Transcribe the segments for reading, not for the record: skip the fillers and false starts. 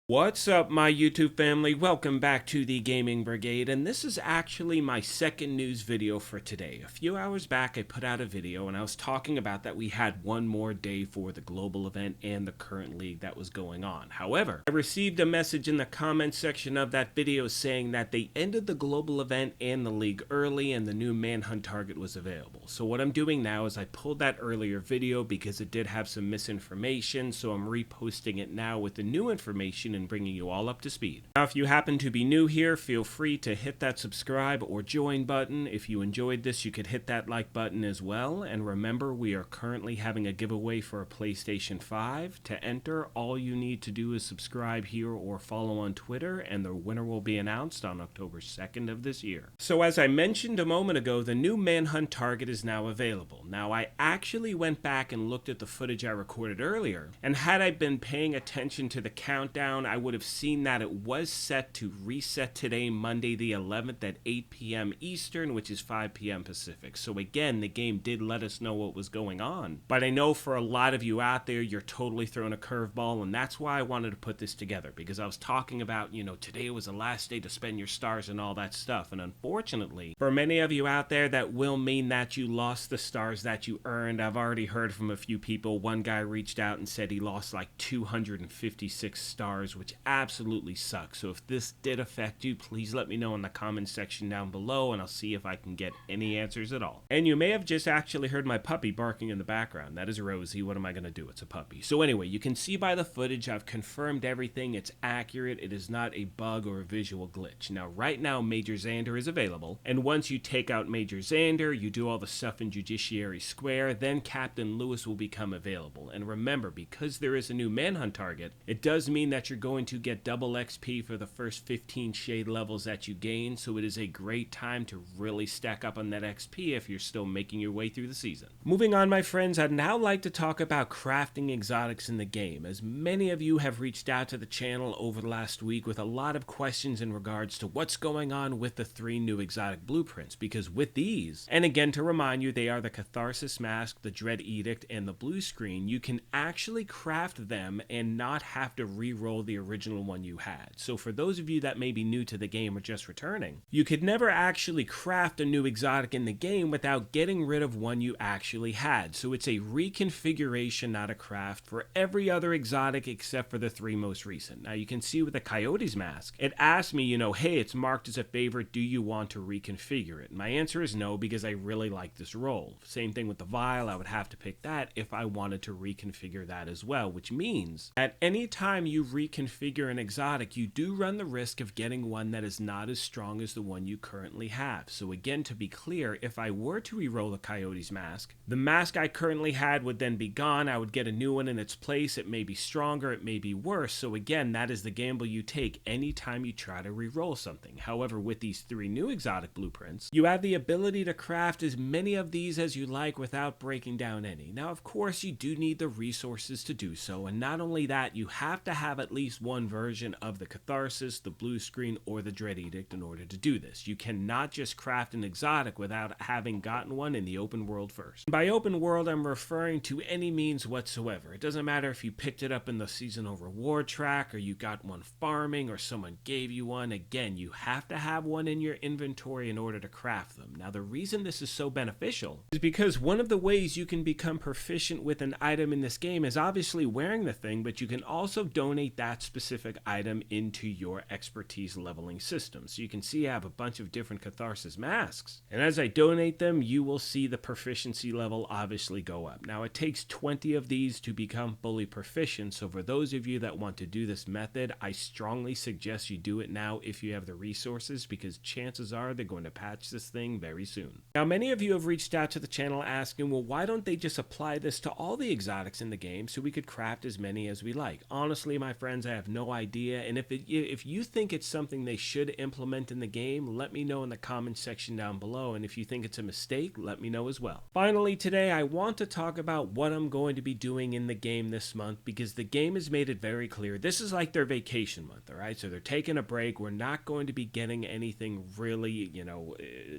What's up, my YouTube family? Welcome back to the Gaming Brigade, and this is actually my second news video for today. A few hours back, I put out a video, and I was talking about that we had one more day for the global event and the current league that was going on. However, I received a message in the comment section of that video saying that they ended the global event and the league early, and the new Manhunt target was available. So what I'm doing now is I pulled that earlier video because it did have some misinformation, so I'm reposting it now with the new information and bringing you all up to speed. Now, if you happen to be new here, feel free to hit that subscribe or join button. If you enjoyed this, you could hit that like button as well. And remember, we are currently having a giveaway for a PlayStation 5. To enter, all you need to do is subscribe here or follow on Twitter, and the winner will be announced on October 2nd of this year. So as I mentioned a moment ago, the new Manhunt target is now available. Now, I actually went back and looked at the footage I recorded earlier, and had I been paying attention to the countdown, I would have seen that it was set to reset today, Monday the 11th at 8 p.m. Eastern, which is 5 p.m. Pacific. So again, the game did let us know what was going on. But I know for a lot of you out there, you're totally throwing a curveball, and that's why I wanted to put this together, because I was talking about, today was the last day to spend your stars and all that stuff. And unfortunately, for many of you out there, that will mean that you lost the stars that you earned. I've already heard from a few people. One guy reached out and said he lost like 256 stars, which absolutely sucks. So if this did affect you, please let me know in the comments section down below, and I'll see if I can get any answers at all. And you may have just actually heard my puppy barking in the background. That is Rosie. What am I going to do? It's a puppy. So anyway, you can see by the footage, I've confirmed everything. It's accurate. It is not a bug or a visual glitch. Now, right now, Major Xander is available, and once you take out Major Xander, you do all the stuff in Judiciary Square, then Captain Lewis will become available. And remember, because there is a new Manhunt target, it does mean that you're going to get double XP for the first 15 shade levels that you gain, so it is a great time to really stack up on that XP if you're still making your way through the season. Moving on, my friends, I'd now like to talk about crafting exotics in the game, as many of you have reached out to the channel over the last week with a lot of questions in regards to what's going on with the 3 new exotic blueprints, because with these, and again to remind you, they are the Catharsis Mask, the Dread Edict, and the Blue Screen, you can actually craft them and not have to re-roll the original one you had. So for those of you that may be new to the game or just returning, you could never actually craft a new exotic in the game without getting rid of one you actually had. So it's a reconfiguration, not a craft, for every other exotic except for the 3 most recent. Now you can see with the Coyote's Mask, it asked me, hey, it's marked as a favorite, do you want to reconfigure it? My answer is no, because I really like this roll. Same thing with the Vial, I would have to pick that if I wanted to reconfigure that as well, which means at any time you reconfigure an exotic, you do run the risk of getting one that is not as strong as the one you currently have. So again, to be clear, if I were to re-roll the Coyote's Mask, the mask I currently had would then be gone. I would get a new one in its place. It may be stronger, it may be worse. So again, that is the gamble you take anytime you try to re-roll something. However, with these 3 new exotic blueprints, you have the ability to craft as many of these as you like without breaking down any. Now, of course, you do need the resources to do so, and not only that, you have to have at least one version of the Catharsis, the Blue Screen, or the Dread Edict in order to do this. You cannot just craft an exotic without having gotten one in the open world first. By open world, I'm referring to any means whatsoever. It doesn't matter if you picked it up in the seasonal reward track, or you got one farming, or someone gave you one. Again, you have to have one in your inventory in order to craft them. Now, the reason this is so beneficial is because one of the ways you can become proficient with an item in this game is obviously wearing the thing, but you can also donate that specific item into your expertise leveling system. So you can see I have a bunch of different Catharsis masks, and as I donate them, you will see the proficiency level obviously go up. Now, it takes 20 of these to become fully proficient, so for those of you that want to do this method, I strongly suggest you do it now if you have the resources, because chances are they're going to patch this thing very soon. Now, many of you have reached out to the channel asking, well, why don't they just apply this to all the exotics in the game so we could craft as many as we like? Honestly, my friends, I have no idea, and if you think it's something they should implement in the game, let me know in the comment section down below, and if you think it's a mistake, let me know as well. Finally, today I want to talk about what I'm going to be doing in the game this month, because the game has made it very clear this is like their vacation month, alright? So they're taking a break. We're not going to be getting anything really,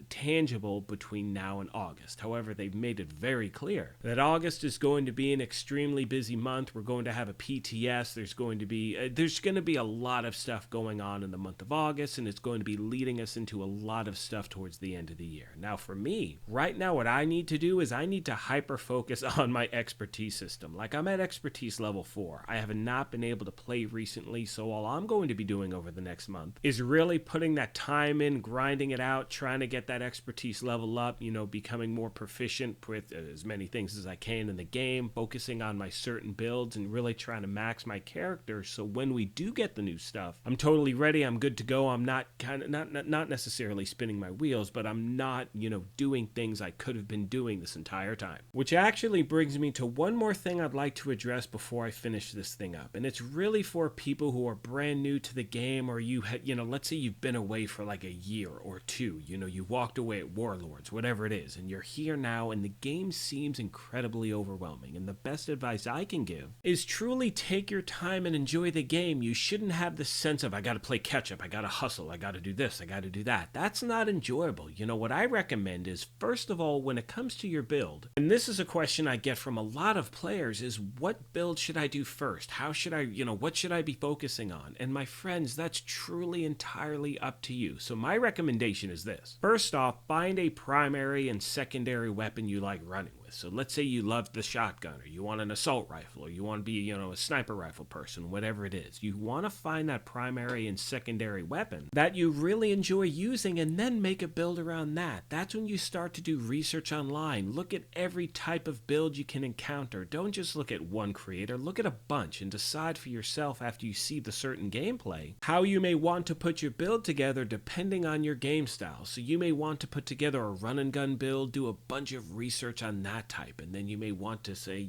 tangible between now and August. However, they've made it very clear that August is going to be an extremely busy month. We're going to have a PTS. There's going to be there's going to be a lot of stuff going on in the month of August, and it's going to be leading us into a lot of stuff towards the end of the year. Now, for me, right now, what I need to do is I need to hyper focus on my expertise system. Like, I'm at expertise level 4. I have not been able to play recently, so all I'm going to be doing over the next month is really putting that time in, grinding it out, trying to get that expertise level up, becoming more proficient with as many things as I can in the game, focusing on my certain builds, and really trying to max my character, so when we do get the new stuff, I'm totally ready, I'm good to go. I'm not not necessarily spinning my wheels, but I'm not, doing things I could have been doing this entire time. Which actually brings me to one more thing I'd like to address before I finish this thing up, and it's really for people who are brand new to the game, or let's say you've been away for like a year or two, you walked away at Warlords, whatever it is, and you're here now, and the game seems incredibly overwhelming, and the best advice I can give is truly take your time and enjoy the game. You shouldn't have the sense of, I gotta play catch up, I gotta hustle, I gotta do this, I gotta do that. That's not enjoyable. What I recommend is, first of all, when it comes to your build, and this is a question I get from a lot of players, is what build should I do first? How should I, what should I be focusing on? And my friends, that's truly entirely up to you. So my recommendation is this. First off, find a primary and secondary weapon you like running with. So let's say you love the shotgun, or you want an assault rifle, or you want to be, a sniper rifle person, whatever it is. You want to find that primary and secondary weapon that you really enjoy using, and then make a build around that. That's when you start to do research online. Look at every type of build you can encounter. Don't just look at one creator, look at a bunch, and decide for yourself after you see the certain gameplay how you may want to put your build together depending on your game style. So you may want to put together a run and gun build, do a bunch of research on that type, and then you may want to say,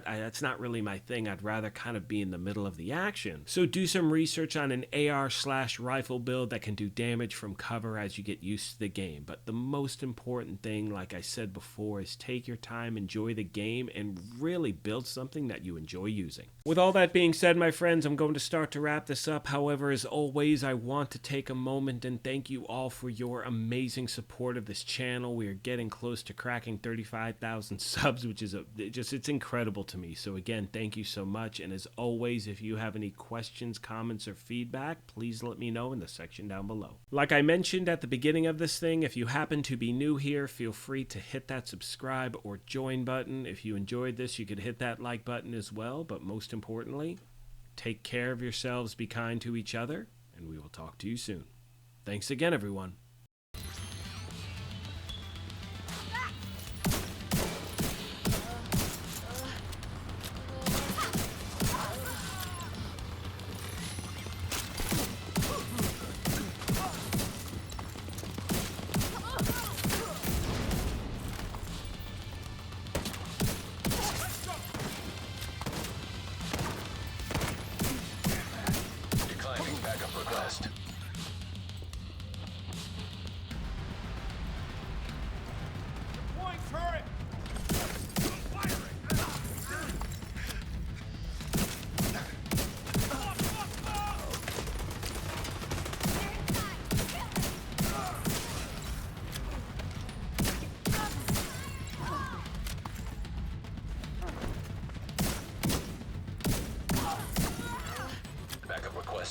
that's not really my thing, I'd rather kind of be in the middle of the action. So do some research on an AR/rifle build that can do damage from cover as you get used to the game. But the most important thing, like I said before, is take your time, enjoy the game, and really build something that you enjoy using. With all that being said, my friends, I'm going to start to wrap this up. However, as always, I want to take a moment and thank you all for your amazing support of this channel. We are getting close to cracking 35,000 subs, which is it's incredible to me. So again, thank you so much. And as always, if you have any questions, comments, or feedback, please let me know in the section down below. Like I mentioned at the beginning of this thing, if you happen to be new here, feel free to hit that subscribe or join button. If you enjoyed this, you could hit that like button as well. But most importantly, take care of yourselves, be kind to each other, and we will talk to you soon. Thanks again, everyone.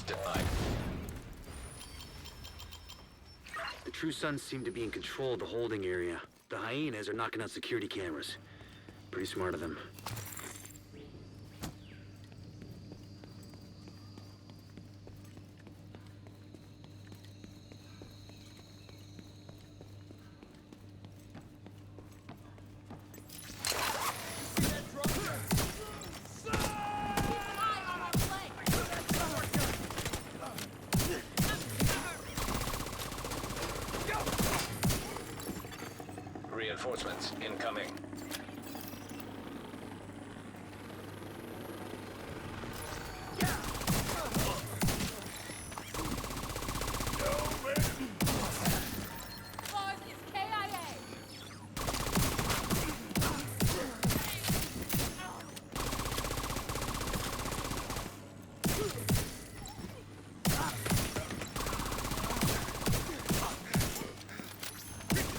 Denied. The True Sons seem to be in control of the holding area. The hyenas are knocking out security cameras. Pretty smart of them.